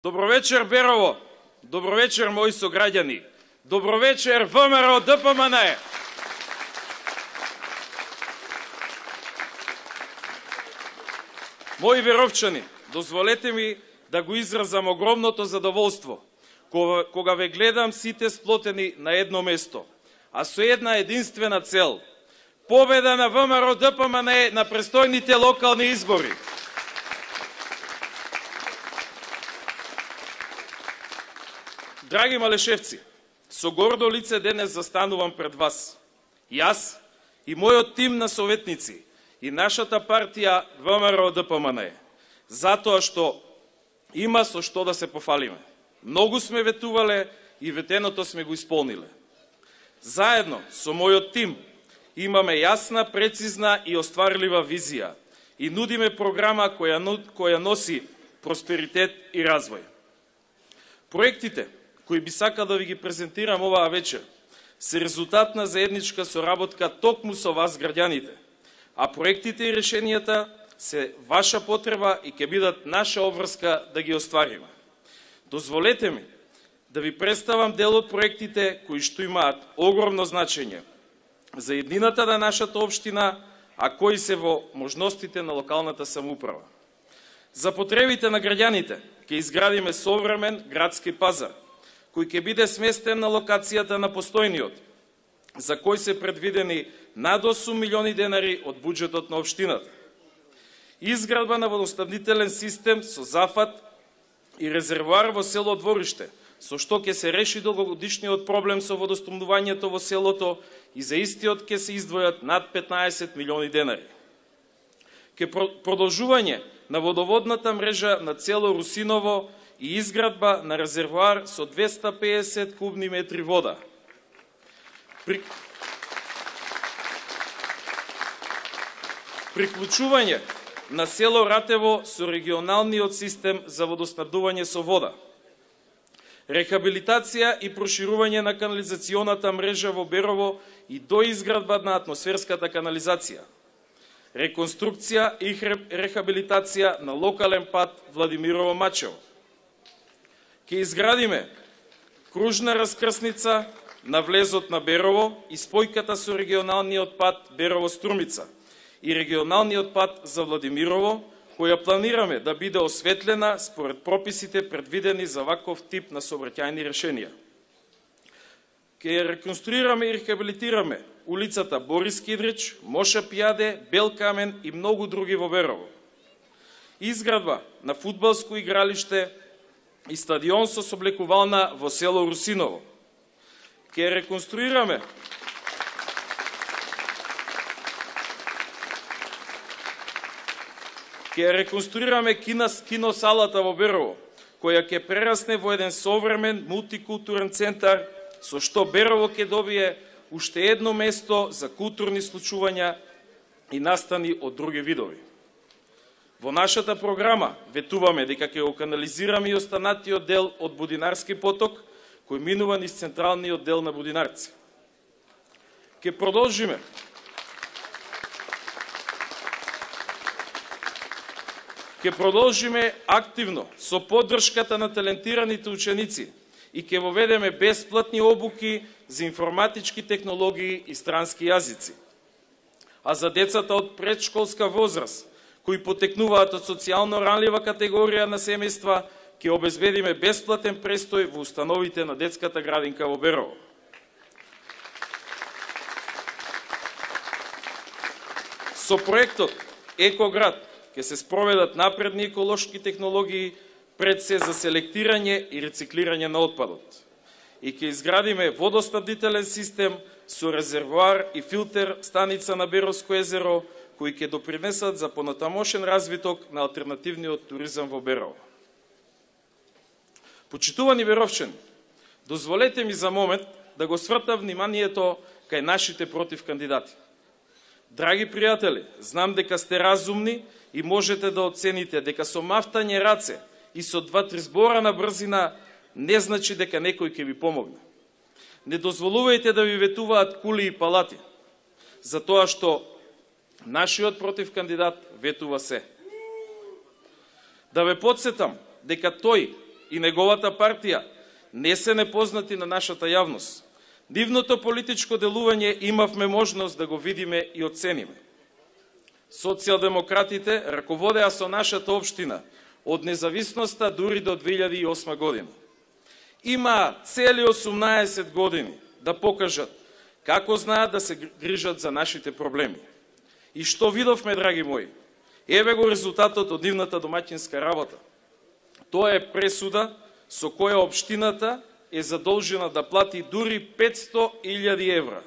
Добро вечер, Берово. Добро вечер, мои сограѓани. Добро вечер, ВМРО ДПМН. Мои веровчани, дозволете ми да го изразам огромното задоволство кога ве гледам сите сплотени на едно место, а со една единствена цел – победа на ВМРО ДПМН на престојните локални избори. Драги малешевци, со гордо лице денес застанувам пред вас. Јас и мојот тим на советници и нашата партија ВМРО ДПМН, затоа што има со што да се пофалиме. Многу сме ветувале и ветеното сме го исполниле. Заедно со мојот тим имаме јасна, прецизна и остварлива визија и нудиме програма која носи просперитет и развој. Проектите кои би сакал да ви ги презентирам оваа вечер, се резултат на заедничка соработка токму со вас граѓаните, а проектите и решенијата се ваша потреба и ќе бидат наша обврска да ги оствариме. Дозволете ми да ви представам дел од проектите кои што имаат огромно значење за еднината на нашата општина, а кои се во можностите на локалната самоуправа. За потребите на граѓаните ќе изградиме современ градски пазар, кој ќе биде сместен на локацијата на постојниот, за кој се предвидени над 8 милиони денари од буџетот на општината. Изградба на водоснабдителен систем со зафат и резервоар во село Двориште, со што ќе се реши долгогодишниот проблем со водоснабдувањето во селото и за истиот ќе се издвојат над 15 милиони денари. Ке продолжување на водоводната мрежа на цело Русиново и изградба на резервоар со 250 кубни метри вода. Приклучување на село Ратево со регионалниот систем за водоснабдување со вода. Рехабилитација и проширување на канализационата мрежа во Берово и доизградба на атмосферската канализација. Реконструкција и рехабилитација на локален пат Владимирово-Мачево. Ке изградиме кружна раскрсница на влезот на Берово и спојката со регионалниот пат Берово-Струмица и регионалниот пат за Владимирово, која планираме да биде осветлена според прописите предвидени за ваков тип на сообраќајни решенија. Ке реконструираме и рехабилитираме улицата Борис Кидрич, Моша Пијаде, Бел Камен и многу други во Берово. Изградба на фудбалско игралиште и стадион со соблекувална во село Русиново. Ке реконструираме киносалата во Берово, која ќе прерасне во еден современ мултикултурен центар, со што Берово ќе добие уште едно место за културни случувања и настани од други видови. Во нашата програма ветуваме дека ќе го канализираме и останатиот дел од Будинарски поток, кој минува низ централниот дел на Будинарци. Ќе продолжиме активно со поддршката на талентираните ученици и ќе воведеме бесплатни обуки за информатички технологии и странски јазици. А за децата од предшколска возраст, кои потекнуваат од социјално ранлива категорија на семејства, ќе обезбедиме бесплатен престој во установите на детската градинка во Берово. Со проектот Екоград ќе се спроведат напредни еколошки технологии пред се за селектирање и рециклирање на отпадот. И ќе изградиме водоснабдителен систем со резервоар и филтер станица на Беровско езеро, кои ќе допринесат за понатамошен развиток на алтернативниот туризам во Берово. Почитувани беровчани, дозволете ми за момент да го свртам вниманието кај нашите против кандидати. Драги пријатели, знам дека сте разумни и можете да оцените дека со мафтање раце и со 2-3 збора на брзина не значи дека некој ќе ви помогне. Не дозволувајте да ви ветуваат кули и палати, затоа што нашиот против кандидат ветува се. Да ве подсетам дека тој и неговата партија не се непознати на нашата јавност. Нивното политичко делување имавме можност да го видиме и оцениме. Социјалдемократите раководеа со нашата општина од независноста дури до 2008 година. Има цели 18 години да покажат како знаат да се грижат за нашите проблеми. И што видовме, драги мои? Еве го резултатот од нивната домаќинска работа. Тоа е пресуда со која општината е задолжена да плати дури 500.000 евра.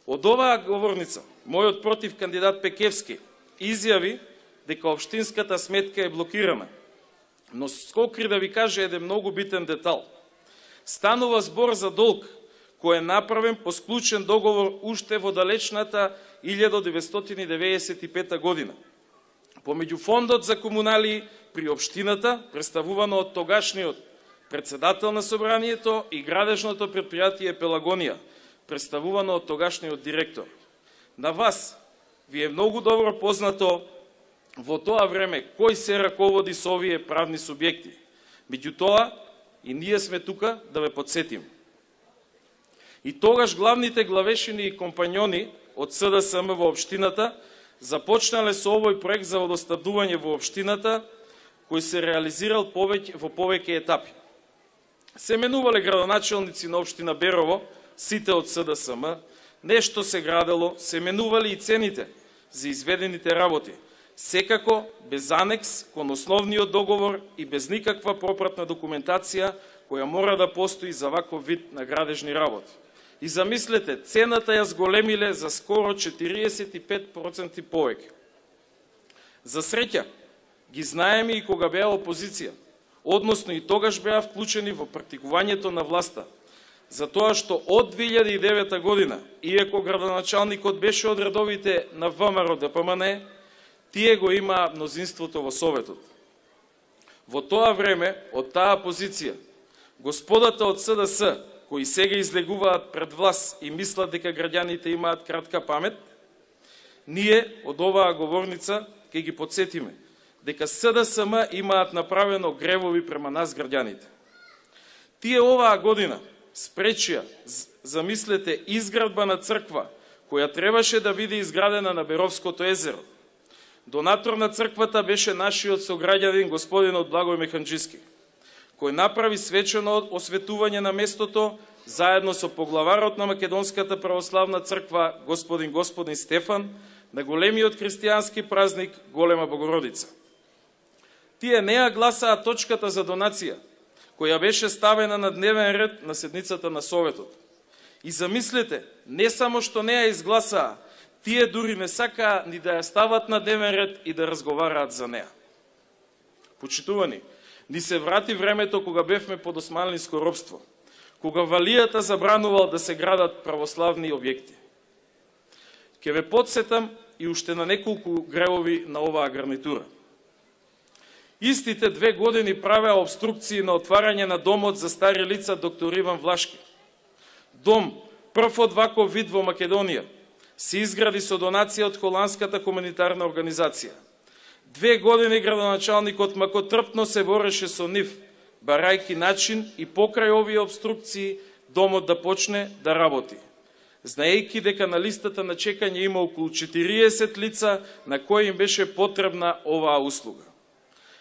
Од оваа говорница, мојот против кандидат Пекевски изјави дека општинската сметка е блокирана. Но скокри да ви каже еден многу битен детал. Станува збор за долг кој е направен по склучен договор уште во далечната 1995 година. Помеѓу фондот за комунали при општината, представувано од тогашниот председател на собранието, и градежното предпријатие Пелагонија, представувано од тогашниот директор. На вас ви е многу добро познато во тоа време кој се раководи со овие правни субјекти. Меѓутоа, и ние сме тука да ве подсетим. И тогаш главните главешини и компањони од СДСМ во општината започнале со овој проект за водоснабдување во општината, кој се реализирал во повеќе етапи. Се менувале градоначелници на општина Берово, сите од СДСМ, нешто се градело, се менували и цените за изведените работи, секако без анекс кон основниот договор и без никаква пропратна документација која мора да постои за ваков вид на градежни работи. И замислете, цената ја зголемиле за скоро 45% повеќе. За среќа, ги знаеме и кога беа опозиција, односно и тогаш беа вклучени во практикувањето на власта, затоа што од 2009 година, иако градоначалникот беше од редовите на ВМРО ДПМН, тие го имаа мнозинството во Советот. Во тоа време, од таа позиција, господата од СДС, кои сега излегуваат пред власт и мислат дека граѓаните имаат кратка памет, ние од оваа говорница ќе ги подсетиме дека СДСМ имаат направено гревови према нас граѓаните. Тие оваа година спречија, замислете, изградба на црква, која требаше да биде изградена на Беровското езеро. Донатор на црквата беше нашиот сограѓанин господинот Благој Механџиски, кој направи свечено осветување на местото заедно со поглаварот на Македонската православна црква господин Стефан на големиот христијански празник Голема Богородица. Тие не ја гласаа точката за донација, која беше ставена на дневен ред на седницата на Советот. И замислете, не само што не ја изгласаа, тие дури не сакаа ни да ја стават на дневен ред и да разговараат за неа. Почитувани, ни се врати времето кога бевме под османлиско робство, кога валијата забранувал да се градат православни објекти. Ке ве подсетам и уште на неколку гревови на оваа гарнитура. Истите 2 години правеа обструкции на отварање на домот за стари лица доктор Иван Влашки. Дом, прв од ваков вид во Македонија, се изгради со донација од холандската хуманитарна организација. 2 години градоначалникот макотрпно се бореше со нив, барајки начин и покрај овие обструкции домот да почне да работи, знаејќи дека на листата на чекање има околу 40 лица на кои им беше потребна оваа услуга.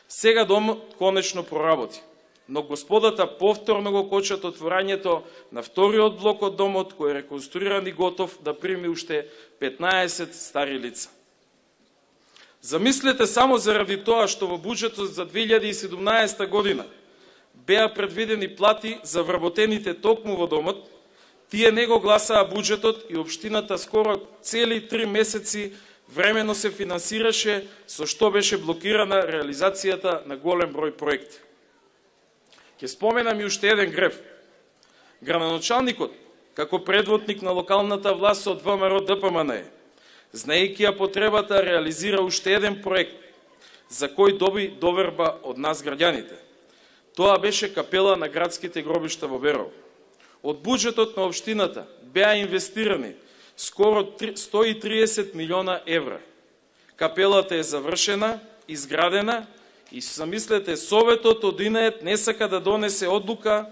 Сега домот конечно проработи, но господата повторно го кочат отворањето на вториот блок од домот, кој е реконструиран и готов да прими уште 15 стари лица. Замислете само заради тоа што во буџетот за 2017 година беа предвидени плати за вработените токму во домот, тие не го гласаа буџетот и општината скоро цели 3 месеци времено се финансираше, со што беше блокирана реализацијата на голем број проекти. Ќе споменам и уште еден грев. Градоначалникот, како предводник на локалната власт од ВМРО ДПМН, знаејќи ја потребата, реализира уште еден проект, за кој доби доверба од нас граѓаните. Тоа беше капела на градските гробишта во Берово. Од буџетот на општината беа инвестирани скоро 130 милиона евра. Капелата е завршена, изградена И замислете, Советот од ИНАЕТ не сака да донесе одлука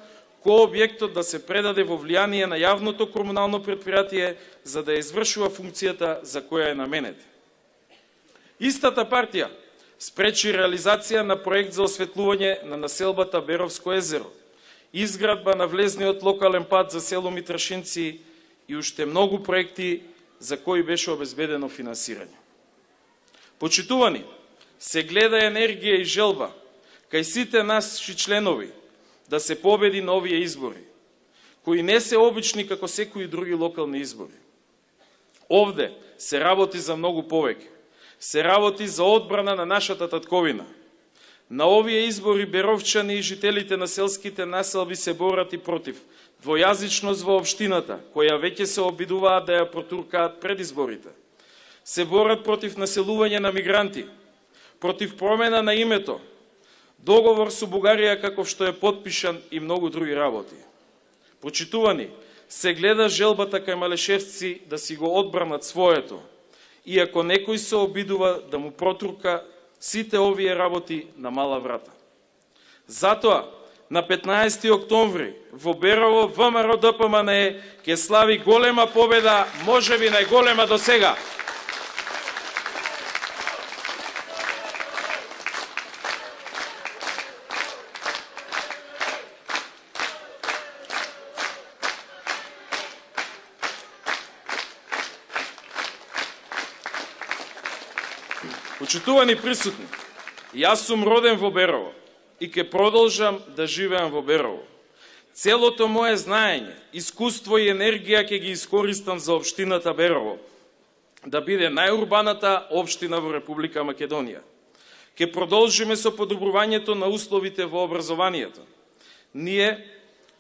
кој објектот да се предаде во влијание на јавното комунално предпријатие за да извршува функцијата за која е наменет. Истата партија спречи реализација на проект за осветлување на населбата Беровско езеро, изградба на влезниот локален пат за село Митрашинци и уште многу проекти за кои беше обезбедено финансирање. Почитувани, се гледа енергија и желба кај сите наши членови да се победи на овие избори, кои не се обични како секои други локални избори. Овде се работи за многу повеќе. Се работи за одбрана на нашата татковина. На овие избори беровчани и жителите на селските населби се борат и против двојазичност во општината, која веќе се обидуваат да ја протуркаат пред изборите. Се борат против населување на мигранти, против промена на името, договор со Бугарија каков што е потпишан и многу други работи. Почитувани, се гледа желбата кај малешевци да си го одбранат своето, иако некој се обидува да му протурка сите овие работи на мала врата. Затоа, на 15. октомври во Берово ВМРО ДПМНЕ ќе слави голема победа, можеби најголема до сега. Почитувани присутни, јас сум роден во Берово и ќе продолжам да живеам во Берово. Целото мое знаење, искуство и енергија ќе ги искористам за општината Берово, да биде најурбаната општина во Република Македонија. Ќе продолжиме со подобрувањето на условите во образованието. Ние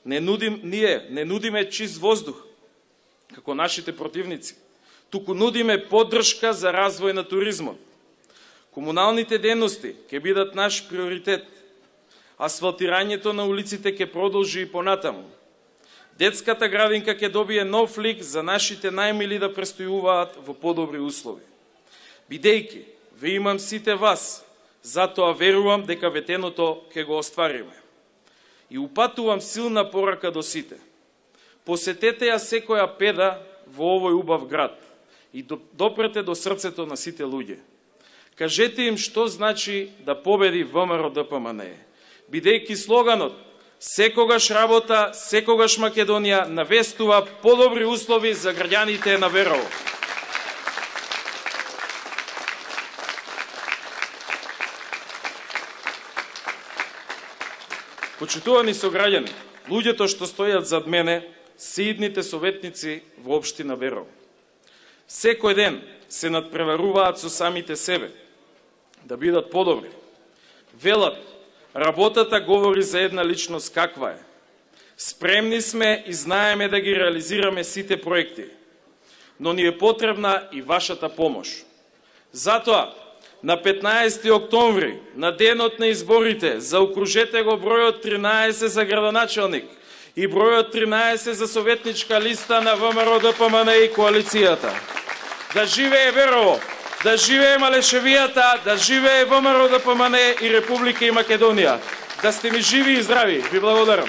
не нудиме чист воздух, како нашите противници, туку нудиме поддршка за развој на туризмот. Комуналните дејности ќе бидат наш приоритет. Асфалтирањето на улиците ќе продолжи и понатаму. Детската градинка ќе добие нов лик за нашите најмили да престојуваат во подобри услови. Бидејќи ве имам сите вас, затоа верувам дека ветеното ќе го оствариме. И упатувам силна порака до сите. Посетете ја секоја педа во овој убав град и допрете до срцето на сите луѓе. Кажете им што значи да победи ВМРО ДПМНЕ, бидејќи слоганот "Секогаш работа, секогаш Македонија" навестува подобри услови за граѓаните на Берово. Почитувани сограѓани, луѓето што стојат зад мене се идните советници во општина Берово. Секој ден се надпреваруваат со самите себе, да бидат подобри. Велат, работата говори за една личност каква е. Спремни сме и знаеме да ги реализираме сите проекти, но ни е потребна и вашата помош. Затоа, на 15. октомври, на денот на изборите, заокружете го бројот 13 за градоначелник и бројот 13 за советничка листа на ВМРО ДПМНЕ и коалицијата. Да живее Берово! Да живее Малешевијата, да живее ВМРО ДПМНЕ и Република и Македонија. Да сте ми живи и здрави. Ви благодарам.